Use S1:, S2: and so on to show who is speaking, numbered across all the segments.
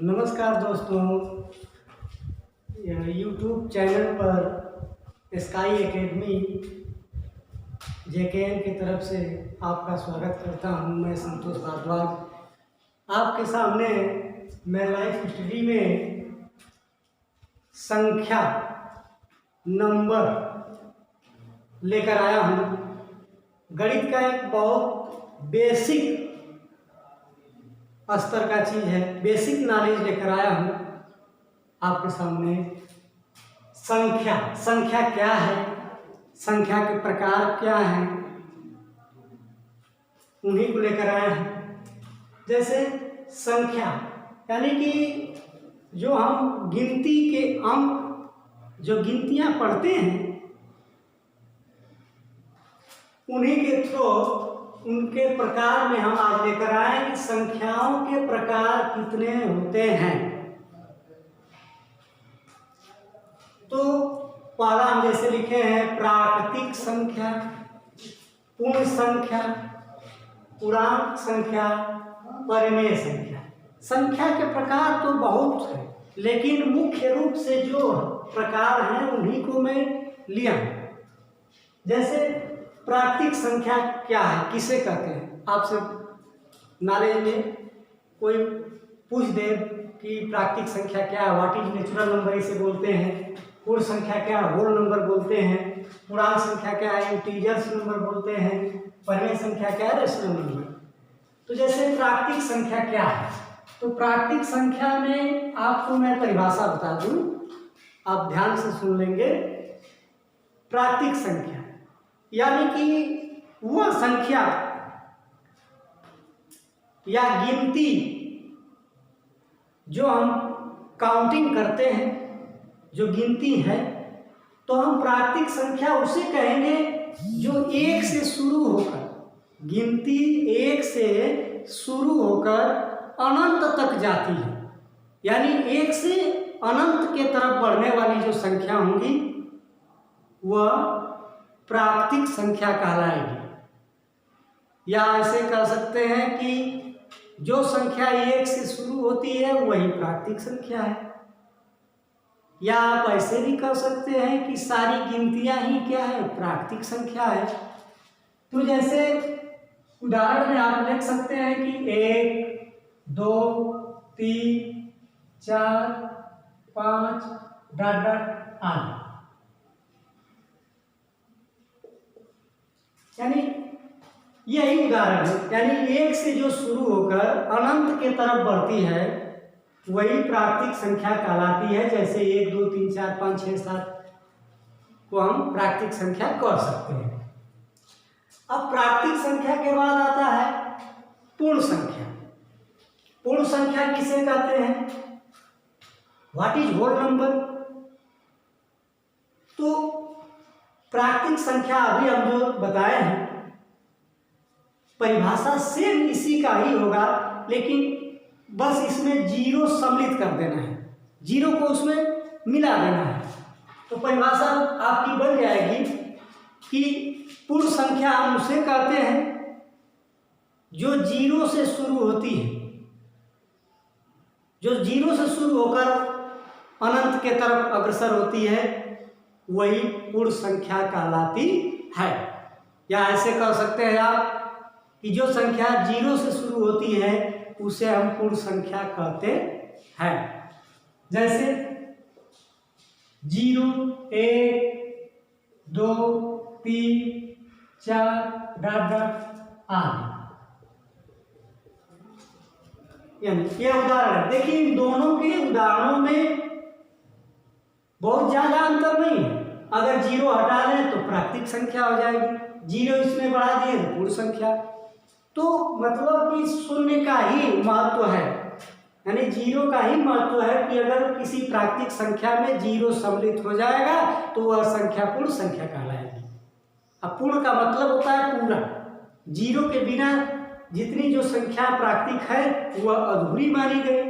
S1: नमस्कार दोस्तों, YouTube channel पर स्काई एकेडमी जेकेएन की तरफ से आपका स्वागत करता हूं। मैं संतोष भारद्वाज आपके सामने मैं लाइफ स्टडी में संख्या नंबर लेकर आया हूं। गणित का एक बहुत बेसिक स्तर का चीज़ है, बेसिक नॉलेज लेकर आया हूँ आपके सामने। संख्या क्या है, संख्या के प्रकार क्या हैं, उन्हीं को लेकर आए हैं। जैसे संख्या यानी कि जो हम गिनती के अंक, जो गिनतियाँ पढ़ते हैं, उन्हीं के थ्रू उनके प्रकार में हम आज लेकर आए कि संख्याओं के प्रकार कितने होते हैं। तो पहला हम जैसे लिखे हैं प्राकृतिक संख्या, पूर्ण संख्या, पूर्णांक संख्या, परिमेय संख्या। संख्या के प्रकार तो बहुत है, लेकिन मुख्य रूप से जो प्रकार हैं उन्हीं को मैं लिया। जैसे प्राकृतिक संख्या क्या है, किसे कहते हैं? आपसे नॉलेज में कोई पूछ दे कि प्राकृतिक संख्या क्या है, व्हाट इज नेचुरल नंबर इसे बोलते हैं। पूर्ण संख्या क्या है, होल नंबर बोलते हैं। पूर्णांक संख्या क्या है, इंटीजर्स नंबर बोलते हैं। परिमेय संख्या क्या है, रेशनल नंबर। तो जैसे प्राकृतिक संख्या क्या है, तो प्राकृतिक संख्या में आपको मैं परिभाषा बता दूं, आप ध्यान से सुन लेंगे। प्राकृतिक संख्या यानी कि वह संख्या या गिनती जो हम काउंटिंग करते हैं, जो गिनती है, तो हम प्राकृतिक संख्या उसे कहेंगे जो एक से शुरू होकर, गिनती एक से शुरू होकर अनंत तक जाती है। यानी एक से अनंत के तरफ बढ़ने वाली जो संख्या होंगी वह प्राकृतिक संख्या कहलाएगी। या ऐसे कह सकते हैं कि जो संख्या एक से शुरू होती है वही प्राकृतिक संख्या है। या आप ऐसे भी कह सकते हैं कि सारी गिनतियां ही क्या है, प्राकृतिक संख्या है। तो जैसे उदाहरण में आप लिख सकते हैं कि 1, 2, 3, 4, 5 डॉट डॉट आदि। यानी यही उदाहरण है। यानी एक से जो शुरू होकर अनंत के तरफ बढ़ती है वही प्राकृतिक संख्या कहलाती है। जैसे 1, 2, 3, 4, 5, 6, 7 को हम प्राकृतिक संख्या कह सकते हैं। अब प्राकृतिक संख्या के बाद आता है पूर्ण संख्या। पूर्ण संख्या किसे कहते हैं, व्हाट इज होल नंबर। तो प्राकृतिक संख्या अभी हम जो बताए हैं परिभाषा सेम इसी का ही होगा, लेकिन बस इसमें जीरो सम्मिलित कर देना है, जीरो को उसमें मिला देना है। तो परिभाषा आपकी बन जाएगी कि पूर्ण संख्या हम उसे कहते हैं जो जीरो से शुरू होती है, जो जीरो से शुरू होकर अनंत के तरफ अग्रसर होती है, वही पूर्ण संख्या कहलाती है। या ऐसे कह सकते हैं आप कि जो संख्या जीरो से शुरू होती है उसे हम पूर्ण संख्या कहते हैं। जैसे 0, 1, 2, 3, 4 डॉट डॉट आदि। यानी ये उदाहरण है। देखिए इन दोनों के उदाहरणों में बहुत ज्यादा अंतर नहीं है। अगर 0 हटा लें तो प्राकृतिक संख्या हो जाएगी, 0 इसमें बढ़ा दिए तो पूर्ण संख्या। तो मतलब कि शून्य का ही महत्व है, यानी 0 का ही महत्व है कि अगर किसी प्राकृतिक संख्या में 0 सम्मिलित हो जाएगा तो वह संख्या पूर्ण संख्या कहलाएगी। अब पूर्ण का मतलब होता है पूरा। 0 के बिना जितनी जो संख्या प्राकृतिक है वह अधूरी मानी गई।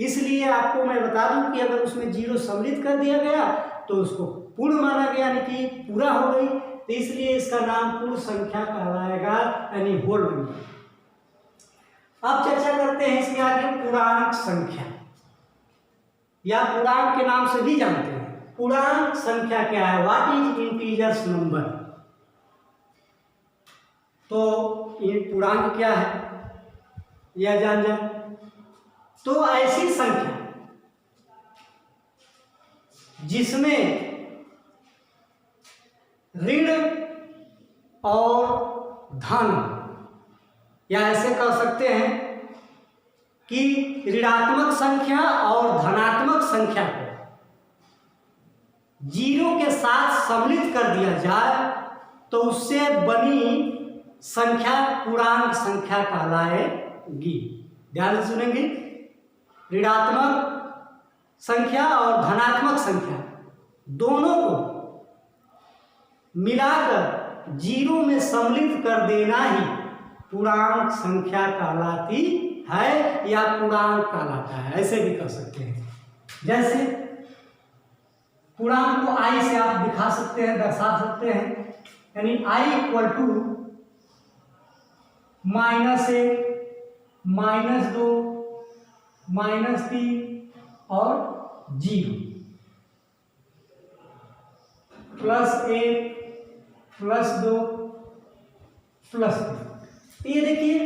S1: इसलिए आपको मैं बता दूं कि अगर उसमें 0 सम्मिलित कर दिया गया तो उसको पूर्ण माना गया, यानी कि पूरा हो गई। तो इसलिए इसका नाम पूर्ण संख्या कहलाएगा, यानी होल नंबर। अब चर्चा करते हैं इसके आगे पूर्णांक संख्या। या पूर्णांक के नाम से भी जानते हैं। पूर्णांक संख्या क्या है? What is integers number? तो ये पूर्णांक क्या है यह जान जाए। तो ऐसी संख्या जिसमें ऋण और धन, या ऐसे कह सकते हैं कि ऋणात्मक संख्या और धनात्मक संख्या को जीरो के साथ सम्मिलित कर दिया जाए तो उससे बनी संख्या पूर्णांक संख्या कहलाएगी। ध्यान से सुनेंगे। ऋणात्मक संख्या और धनात्मक संख्या दोनों को मिलाकर जीरो में सम्मिलित कर देना ही पूर्णांक संख्या कहलाती है या पूर्णांक कहलाता है, ऐसे भी कह सकते हैं। जैसे पूर्णांक को आई से आप दिखा सकते हैं, दर्शा सकते हैं, यानी आई इक्वल टू -1, -2, -3 और 0, +1, +2, +3। ये देखिए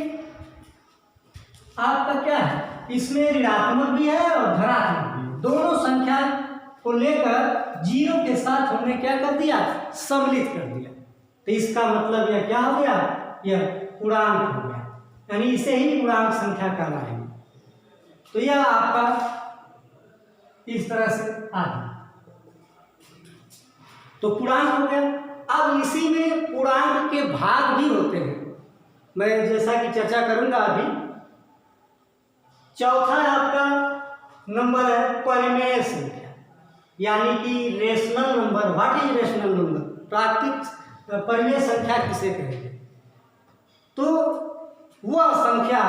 S1: आपका क्या है, इसमें ऋणात्मक भी है और धनात्मक भी है। दोनों संख्या को लेकर जीरो के साथ हमने क्या कर दिया? सम्मिलित कर दिया। तो इसका मतलब यह क्या हो गया? यह पूर्णांक हो गया, यानी इसे ही पूर्णांक संख्या कहलाएगी। तो यह आपका इस तरह से आ गया, तो पूर्णांक हो गया। अब इसी में पूर्णांक के भाग भी होते हैं, मैं जैसा कि चर्चा करूंगा अभी। चौथा आपका नंबर है परिमेय संख्या, यानी कि rational number. What is rational number? प्राकृतिक परिमेय संख्या किसे कहेंगे? तो वह संख्या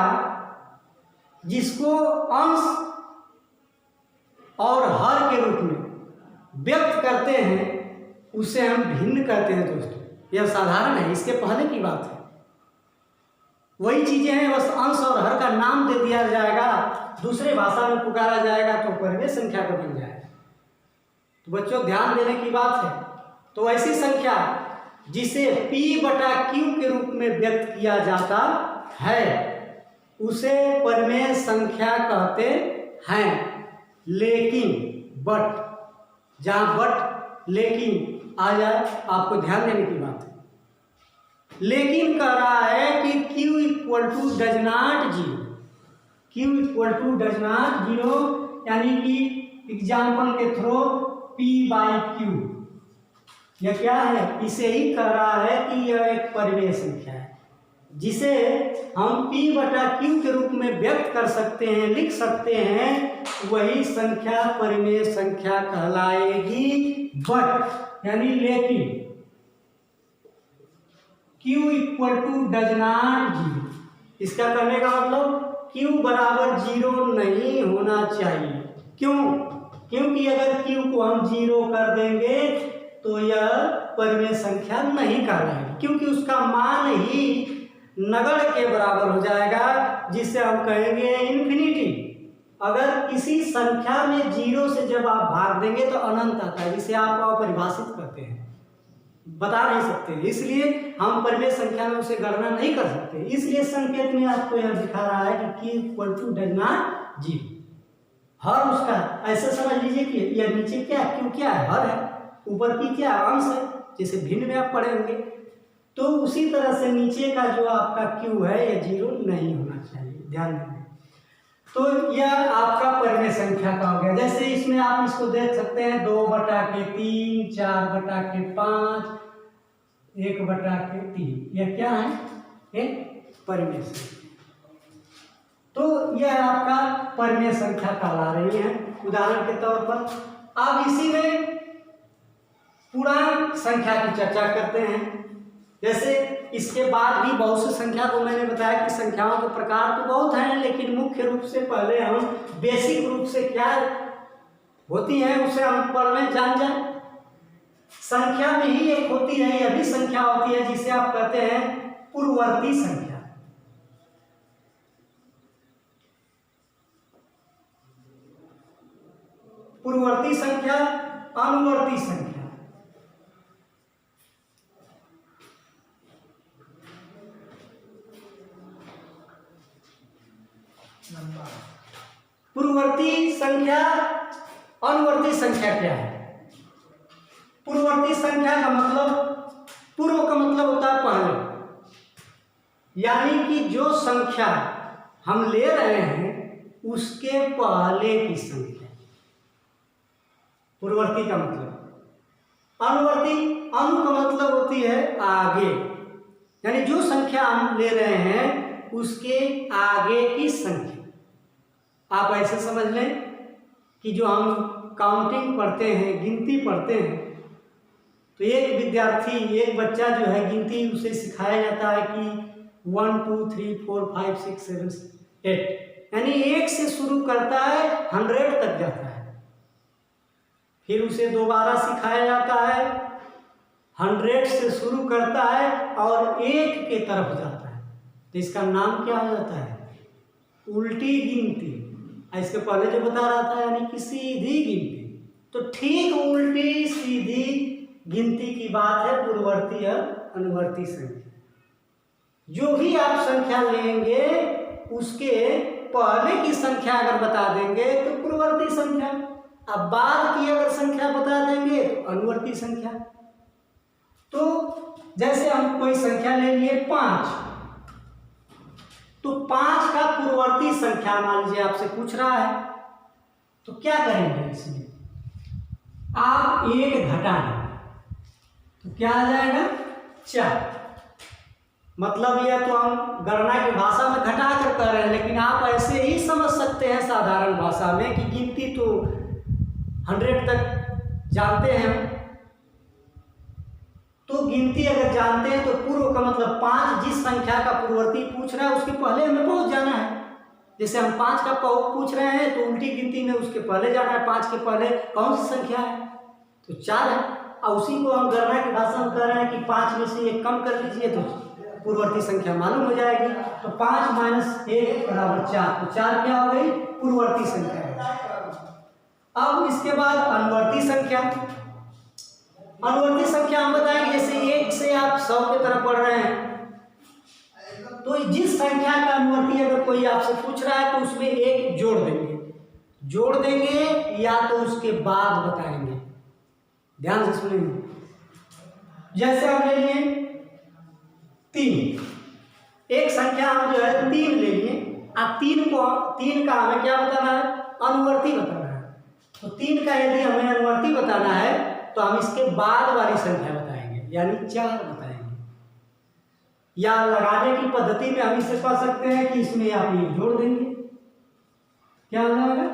S1: जिसको अंश और हर के रूप में व्यक्त करते हैं उसे हम भिन्न कहते हैं। दोस्तों यह साधारण है, इसके पहले की बात है। वही चीजें हैं, बस अंश और हर का नाम दे दिया जाएगा, दूसरे भाषा में पुकारा जाएगा तो परिमेय संख्या का बन जाएगा। तो बच्चों ध्यान देने की बात है। तो ऐसी संख्या जिसे P/Q के रूप में व्यक्त किया जाता है उसे परिमेय संख्या कहते हैं। लेकिन बट, जहां बट लेकिन आ जाए आपको ध्यान देने की बात है। लेकिन कह रहा है कि Q equal to does not zero, Q equal to does not zero, यानी कि एग्जाम्पल के थ्रू P/Q यह क्या है? इसे ही कह रहा है कि यह एक परिमेय संख्या है जिसे हम P/Q के रूप में व्यक्त कर सकते हैं, लिख सकते हैं। वही संख्या परिमेय संख्या कहलाएगी। बट यानी लेकिन Q equal to does not zero, इसका कहने का मतलब Q बराबर जीरो नहीं होना चाहिए। क्यों? क्योंकि अगर Q को हम जीरो कर देंगे तो यह परिमेय संख्या नहीं कहलाएगी, क्योंकि उसका मान ही नगण्य के बराबर हो जाएगा, जिसे हम कहेंगे इन्फिनिटी। अगर किसी संख्या में जीरो से जब आप भाग देंगे तो अनंत आता है, जिसे आप अपरिभाषित करते हैं, बता नहीं सकते। इसलिए हम परिमेय संख्या में उसे गणना नहीं कर सकते। इसलिए संकेत में आपको यह दिखा रहा है कि Q equal to does not zero. हर उसका ऐसे समझ लीजिए कि यह नीचे क्या है, Q क्या है? हर है। ऊपर P क्या है? अंश है, जैसे भिन्न में आप पढ़े होंगे। तो उसी तरह से नीचे का जो आपका Q है यह जीरो नहीं होना चाहिए, ध्यान देंगे। तो यह आपका परिमेय संख्या का हो गया। जैसे इसमें आप इसको देख सकते हैं 2/3, 4/5, 1/3, यह क्या है? एक परिमेय संख्या। तो यह आपका परिमेय संख्या कहला रही है उदाहरण के तौर पर। अब इसी में पूर्णांक संख्या की चर्चा करते हैं। जैसे इसके बाद भी बहुत सी संख्या को मैंने बताया कि संख्याओं के प्रकार तो बहुत हैं, लेकिन मुख्य रूप से पहले हम बेसिक रूप से क्या होती है उसे हम पढ़ने जान जाए। संख्या में ही एक होती है, यह भी संख्या होती है जिसे आप कहते हैं पूर्ववर्ती संख्या। पूर्ववर्ती संख्या, अनुवर्ती संख्या। पूर्ववर्ती संख्या, अनुवर्ती संख्या क्या है? पूर्ववर्ती संख्या का मतलब, पूर्व का मतलब होता है पहले, यानी कि जो संख्या हम ले रहे हैं उसके पहले की संख्या, पूर्ववर्ती का मतलब। अनुवर्ती, अनु का मतलब होती है आगे, यानी जो संख्या हम ले रहे हैं उसके आगे की संख्या। आप ऐसे समझ लें कि जो हम काउंटिंग पढ़ते हैं, गिनती पढ़ते हैं, तो एक विद्यार्थी, एक बच्चा जो है गिनती उसे सिखाया जाता है कि 1 2 3 4 5 6 7 8, यानी 1 से शुरू करता है 100 तक जाता है। फिर उसे दोबारा सिखाया जाता है, 100 से शुरू करता है और 1 के तरफ जाता है, तो इसका नाम क्या हो जाता है? उल्टी गिनती। इसके पहले जो बता रहा था यानी कि सीधी गिनती, तो ठीक उल्टी सीधी गिनती की बात है पूर्ववर्ती और अनुवर्ती संख्या। जो भी आप संख्या लेंगे उसके पहले की संख्या अगर बता देंगे तो पूर्ववर्ती संख्या, अब बाद की अगर संख्या बता देंगे तो अनुवर्ती संख्या। तो जैसे हम कोई संख्या ले लिए 5, तो 5 का पूर्ववर्ती संख्या मान लीजिए आपसे पूछ रहा है, तो क्या करेंगे? इसमें आप 1 घटा देंगे तो क्या आ जाएगा? 4। मतलब यह तो हम गणना की भाषा में घटा कर कह रहे हैं, लेकिन आप ऐसे ही समझ सकते हैं साधारण भाषा में कि गिनती तो 100 तक जानते हैं, तो गिनती अगर जानते हैं तो पूर्व का मतलब 5, जिस संख्या का पूर्ववर्ती पूछ रहा है उसके पहले हमें पहुंच जाना है। जैसे हम 5 का पूछ रहे हैं तो उल्टी गिनती में उसके पहले जाना है। 5 के पहले कौन सी संख्या है? तो 4 है, और उसी को हम गणना की भाषा में कह रहे हैं कि 5 में से 1 कम कर लीजिए तो पूर्ववर्ती संख्या मालूम हो जाएगी। तो 5 - 1 = 4, तो 4 क्या हो गई? पूर्ववर्ती संख्या है। अब इसके बाद अनुवर्ती संख्या। अनुवर्ती संख्या हम बताएंगे, जैसे 1 से आप 100 की तरफ बढ़ रहे हैं, तो जिस संख्या का अनुवर्ती अगर कोई आपसे पूछ रहा है तो उसमें 1 जोड़ देंगे या तो उसके बाद बताएंगे। ध्यान से सुनेंगे। जैसे हम ले लिए 3, एक संख्या हम जो है 3 ले लिए, अब 3 का हमें क्या बताना है? अनुवर्ती बताना है। तो 3 का यदि हमें अनुवर्ती बताना है तो हम इसके बाद वाली संख्या बताएंगे, यानी 4 बताएंगे। या लगाने की पद्धति में हम इसे कह सकते हैं कि इसमें आप ये जोड़ देंगे, क्या हो जाएगा?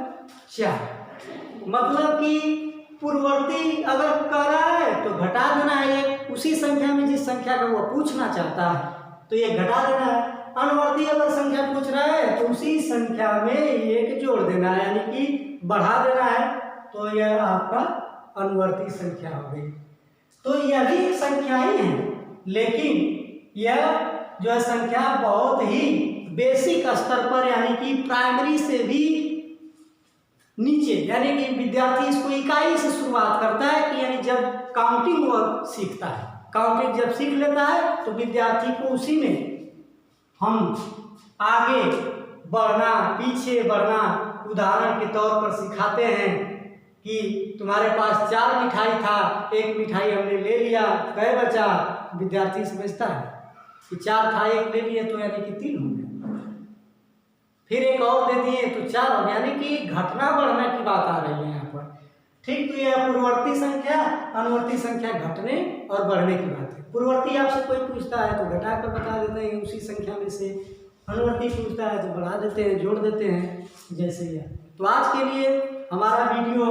S1: 4। मतलब कि पूर्ववर्ती अगर कर रहा है तो घटा देना है एक, उसी संख्या में जिस संख्या का वो पूछना चाहता है तो ये घटा देना है। अनुवर्ती अगर संख्या पूछ रहा है तो उसी संख्या में 1 जोड़ देना है, यानी कि बढ़ा देना है, तो यह आपका अनुवर्ती संख्या हो गई। तो यह भी संख्या ही है, लेकिन यह जो है संख्या बहुत ही बेसिक स्तर पर, यानी कि प्राइमरी से भी नीचे, यानी कि विद्यार्थी इसको इकाई से शुरुआत करता है कि यानी जब काउंटिंग वो सीखता है, काउंटिंग जब सीख लेता है तो विद्यार्थी को उसी में हम आगे बढ़ना, पीछे बढ़ना उदाहरण के तौर पर सिखाते हैं कि तुम्हारे पास 4 मिठाई था, 1 मिठाई हमने ले लिया, कै बचा? विद्यार्थी समझता है कि 4 था, 1 ले लिए तो यानी कि 3 हो गया, फिर 1 और दे दिए तो 4 हो गया, यानी कि घटना बढ़ना की बात आ रही है यहाँ पर। ठीक, तो यह पूर्ववर्ती संख्या, अनुवर्ती संख्या घटने और बढ़ने की बात है। पूर्ववर्ती आपसे कोई पूछता है तो घटा कर बता देते हैं उसी संख्या में से, अनुवर्ती पूछता है तो बढ़ा देते हैं, जोड़ देते हैं, जैसे यह। तो आज के लिए हमारा वीडियो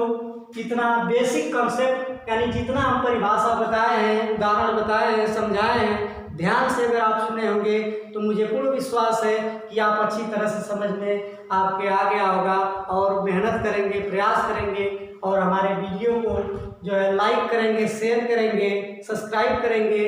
S1: इतना बेसिक कॉन्सेप्ट, यानी जितना हम परिभाषा बताए हैं, उदाहरण बताए हैं, समझाए हैं, ध्यान से अगर आप सुने होंगे तो मुझे पूर्ण विश्वास है कि आप अच्छी तरह से समझ में आपके आ गया होगा और मेहनत करेंगे, प्रयास करेंगे और हमारे वीडियो को जो है लाइक करेंगे, शेयर करेंगे, सब्सक्राइब करेंगे।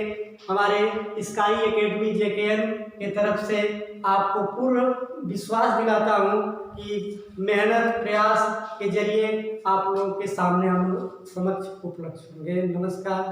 S1: हमारे स्काई एकेडमी JKN के तरफ से आपको पूर्ण विश्वास दिलाता हूँ कि मेहनत प्रयास के जरिए आप लोगों के सामने हम लोग समक्ष उपलब्ध होंगे। नमस्कार।